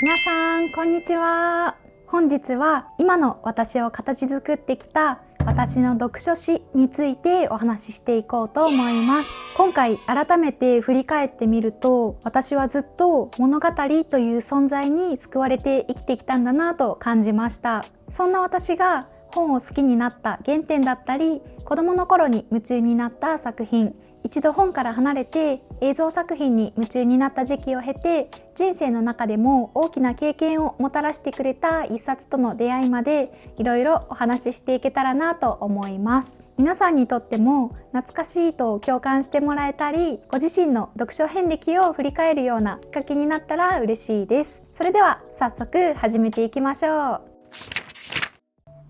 皆さんこんにちは。本日は今の私を形作ってきた私の読書史についてお話ししていこうと思います。今回改めて振り返ってみると、私はずっと物語という存在に救われて生きてきたんだなと感じました。そんな私が本を好きになった原点だったり、子供の頃に夢中になった作品、一度本から離れて映像作品に夢中になった時期を経て、人生の中でも大きな経験をもたらしてくれた一冊との出会いまで、いろいろお話ししていけたらなと思います。皆さんにとっても懐かしいと共感してもらえたり、ご自身の読書遍歴を振り返るようなきっかけになったら嬉しいです。それでは早速始めていきましょう。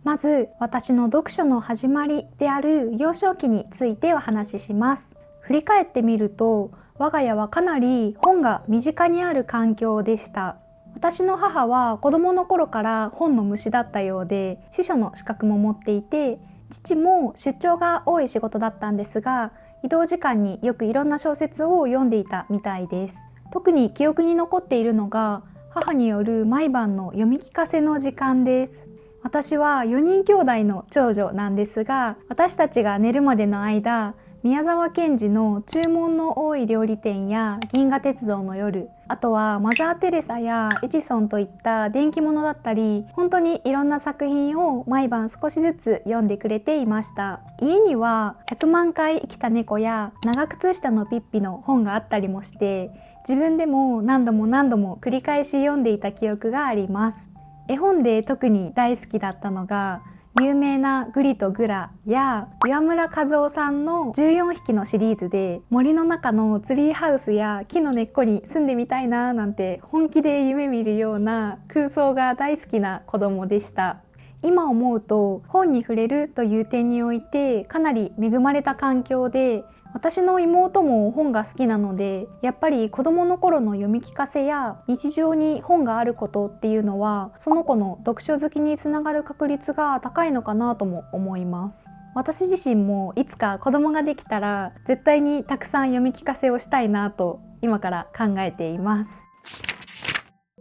まず私の読書の始まりである幼少期についてお話しします。振り返ってみると、我が家はかなり本が身近にある環境でした。私の母は子供の頃から本の虫だったようで、司書の資格も持っていて、父も出張が多い仕事だったんですが、移動時間によくいろんな小説を読んでいたみたいです。特に記憶に残っているのが、母による毎晩の読み聞かせの時間です。私は4人兄弟の長女なんですが、私たちが寝るまでの間、宮沢賢治の注文の多い料理店や銀河鉄道の夜、あとはマザー・テレサやエジソンといった伝記物だったり、本当にいろんな作品を毎晩少しずつ読んでくれていました。家には100万回生きた猫や長靴下のピッピの本があったりもして、自分でも何度も繰り返し読んでいた記憶があります。絵本で特に大好きだったのが有名なグリとグラや岩村和夫さんの14匹のシリーズで、森の中のツリーハウスや木の根っこに住んでみたいななんて本気で夢見るような空想が大好きな子供でした。今思うと本に触れるという点においてかなり恵まれた環境で、私の妹も本が好きなので、やっぱり子供の頃の読み聞かせや日常に本があることっていうのは、その子の読書好きにつながる確率が高いのかなとも思います。私自身もいつか子供ができたら絶対にたくさん読み聞かせをしたいなと今から考えています。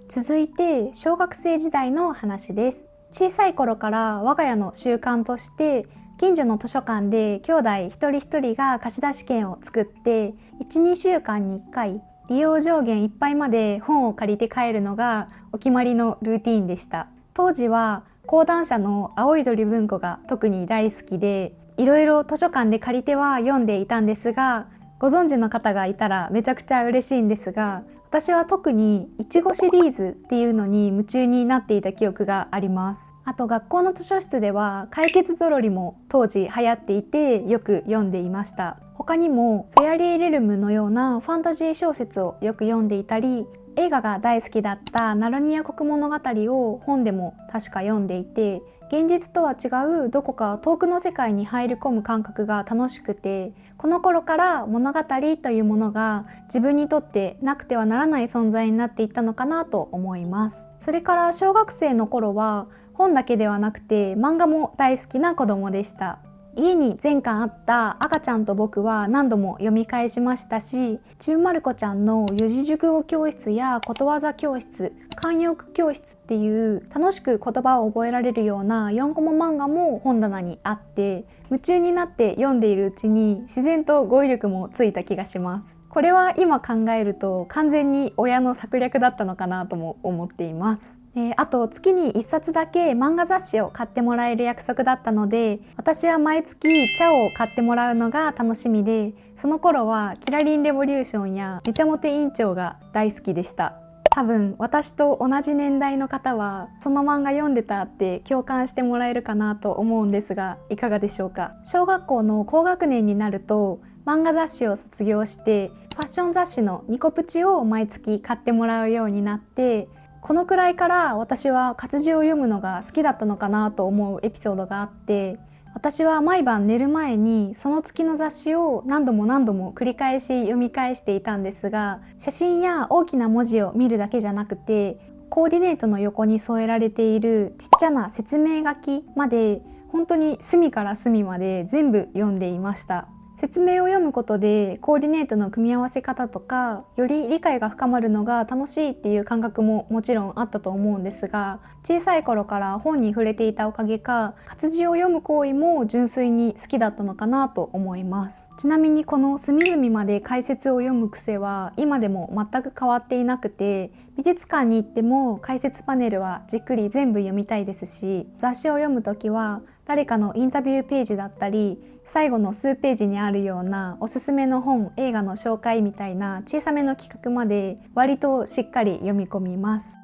続いて小学生時代の話です。小さい頃から我が家の習慣として、近所の図書館で兄弟一人一人が貸し出し券を作って、1、2週間に1回利用上限いっぱいまで本を借りて帰るのがお決まりのルーティーンでした。当時は講談社の青い鳥文庫が特に大好きで、いろいろ図書館で借りては読んでいたんですが、ご存知の方がいたらめちゃくちゃ嬉しいんですが、私は特にいちごシリーズっていうのに夢中になっていた記憶があります。あと学校の図書室では解決ぞろりも当時流行っていてよく読んでいました。他にもフェアリーレルムのようなファンタジー小説をよく読んでいたり、映画が大好きだったナルニア国物語を本でも確か読んでいて、現実とは違うどこか遠くの世界に入り込む感覚が楽しくて、この頃から物語というものが自分にとってなくてはならない存在になっていったのかなと思います。それから小学生の頃は本だけではなくて漫画も大好きな子供でした。家に全巻あった赤ちゃんと僕は何度も読み返しましたし、ちびまる子ちゃんの四字熟語教室やことわざ教室、慣用句教室っていう楽しく言葉を覚えられるような4コマ漫画も本棚にあって、夢中になって読んでいるうちに自然と語彙力もついた気がします。これは今考えると完全に親の策略だったのかなとも思っています。あと月に1冊だけ漫画雑誌を買ってもらえる約束だったので、私は毎月チャオを買ってもらうのが楽しみで、その頃はキラリンレボリューションやめちゃモテ委員長が大好きでした。多分私と同じ年代の方はその漫画読んでたって共感してもらえるかなと思うんですが、いかがでしょうか。小学校の高学年になると漫画雑誌を卒業して、ファッション雑誌のニコプチを毎月買ってもらうようになって、このくらいから私は活字を読むのが好きだったのかなと思うエピソードがあって、私は毎晩寝る前にその月の雑誌を何度も繰り返し読み返していたんですが、写真や大きな文字を見るだけじゃなくて、コーディネートの横に添えられているちっちゃな説明書きまで本当に隅から隅まで全部読んでいました。説明を読むことでコーディネートの組み合わせ方とかより理解が深まるのが楽しいっていう感覚ももちろんあったと思うんですが、小さい頃から本に触れていたおかげか活字を読む行為も純粋に好きだったのかなと思います。ちなみにこの隅々まで解説を読む癖は今でも全く変わっていなくて、美術館に行っても解説パネルはじっくり全部読みたいですし、雑誌を読むときは誰かのインタビューページだったり最後の数ページにあるようなおすすめの本、映画の紹介みたいな小さめの企画まで割としっかり読み込みます。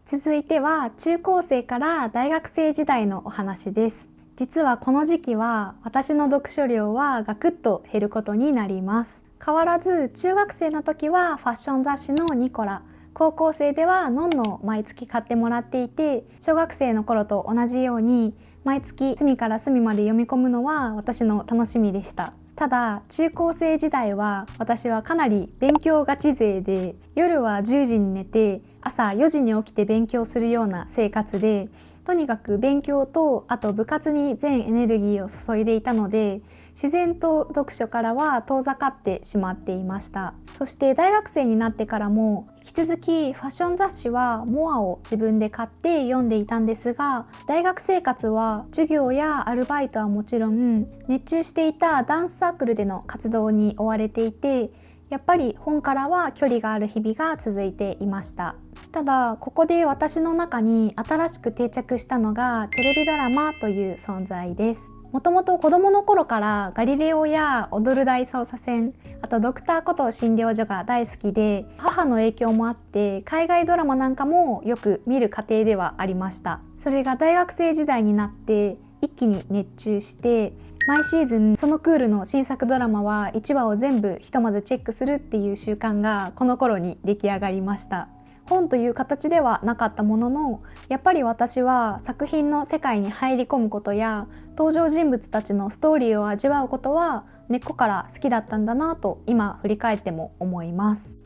続いては中高生から大学生時代のお話です。実はこの時期は私の読書量はガクッと減ることになります。変わらず中学生の時はファッション雑誌のニコラ、高校生ではノンノを毎月買ってもらっていて、小学生の頃と同じように毎月隅から隅まで読み込むのは私の楽しみでした。ただ中高生時代は私はかなり勉強ガチ勢で、夜は10時に寝て朝4時に起きて勉強するような生活で、とにかく勉強とあと部活に全エネルギーを注いでいたので、自然と読書からは遠ざかってしまっていました。そして大学生になってからも引き続きファッション雑誌はモアを自分で買って読んでいたんですが、大学生活は授業やアルバイトはもちろん熱中していたダンスサークルでの活動に追われていて、やっぱり本からは距離がある日々が続いていました。ただここで私の中に新しく定着したのがテレビドラマという存在です。もともと子供の頃からガリレオや踊る大捜査線、あとドクターこと診療所が大好きで、母の影響もあって海外ドラマなんかもよく見る家庭ではありました。それが大学生時代になって一気に熱中して、毎シーズンそのクールの新作ドラマは1話を全部ひとまずチェックするっていう習慣がこの頃に出来上がりました。本という形ではなかったものの、やっぱり私は作品の世界に入り込むことや登場人物たちのストーリーを味わうことは根っこから好きだったんだなと今振り返っても思います。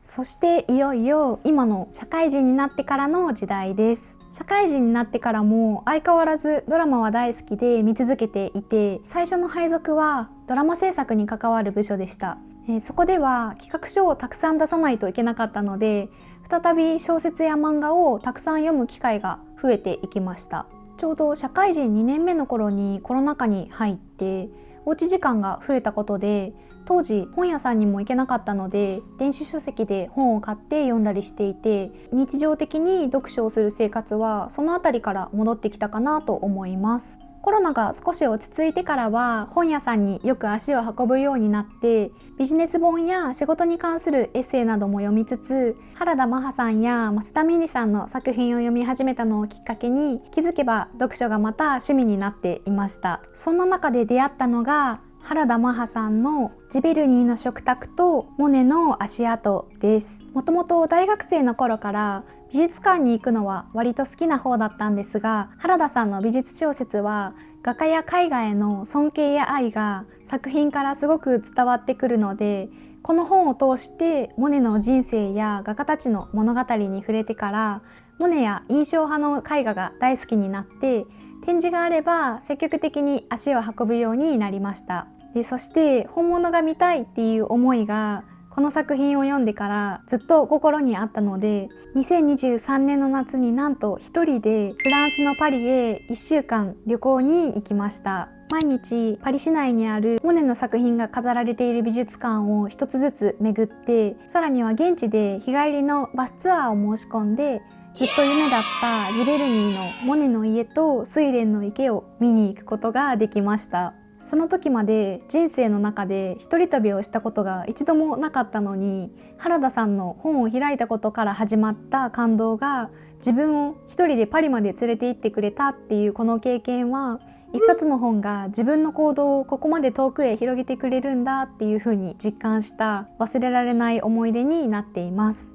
そしていよいよ今の社会人になってからの時代です。社会人になってからも相変わらずドラマは大好きで見続けていて、最初の配属はドラマ制作に関わる部署でした。そこでは企画書をたくさん出さないといけなかったので、再び小説や漫画をたくさん読む機会が増えていきました。ちょうど社会人2年目の頃にコロナ禍に入っておうち時間が増えたことで、当時本屋さんにも行けなかったので電子書籍で本を買って読んだりしていて、日常的に読書をする生活はそのあたりから戻ってきたかなと思います。コロナが少し落ち着いてからは本屋さんによく足を運ぶようになって、ビジネス本や仕事に関するエッセイなども読みつつ、原田マハさんや増田美里さんの作品を読み始めたのをきっかけに、気づけば読書がまた趣味になっていました。そんな中で出会ったのが原田マハさんのジベルニーの食卓とモネの足跡です。もともと大学生の頃から美術館に行くのは割と好きな方だったんですが、原田さんの美術小説は画家や絵画への尊敬や愛が作品からすごく伝わってくるので、この本を通してモネの人生や画家たちの物語に触れてから、モネや印象派の絵画が大好きになって、展示があれば積極的に足を運ぶようになりました。そして本物が見たいっていう思いがこの作品を読んでからずっと心にあったので、2023年の夏になんと一人でフランスのパリへ1週間旅行に行きました。毎日パリ市内にあるモネの作品が飾られている美術館を一つずつ巡って、さらには現地で日帰りのバスツアーを申し込んで、ずっと夢だったジベルニーのモネの家と睡蓮の池を見に行くことができました。その時まで人生の中で一人旅をしたことが一度もなかったのに、原田さんの本を開いたことから始まった感動が自分を一人でパリまで連れて行ってくれたっていうこの経験は、一冊の本が自分の行動をここまで遠くへ広げてくれるんだっていうふうに実感した忘れられない思い出になっています。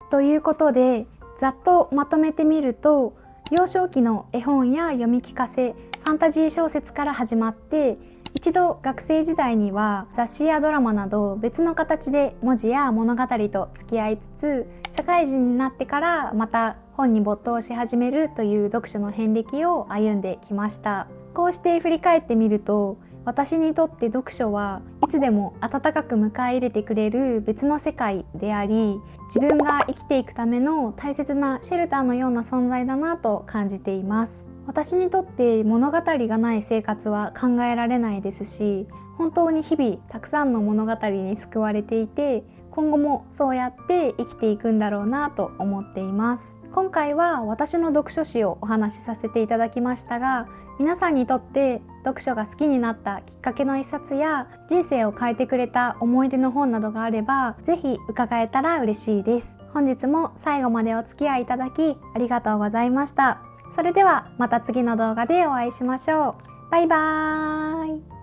ということでざっとまとめてみると、幼少期の絵本や読み聞かせ、ファンタジー小説から始まって、1一度学生時代には雑誌やドラマなど別の形で文字や物語と付き合いつつ、社会人になってからまた本に没頭し始めるという読書の遍歴を歩んできました。こうして振り返ってみると、私にとって読書はいつでも温かく迎え入れてくれる別の世界であり、自分が生きていくための大切なシェルターのような存在だなと感じています。私にとって物語がない生活は考えられないですし、本当に日々たくさんの物語に救われていて、今後もそうやって生きていくんだろうなと思っています。今回は私の読書史をお話しさせていただきましたが、皆さんにとって読書が好きになったきっかけの一冊や人生を変えてくれた思い出の本などがあれば、ぜひ伺えたら嬉しいです。本日も最後までお付き合いいただきありがとうございました。それではまた次の動画でお会いしましょう。バイバーイ。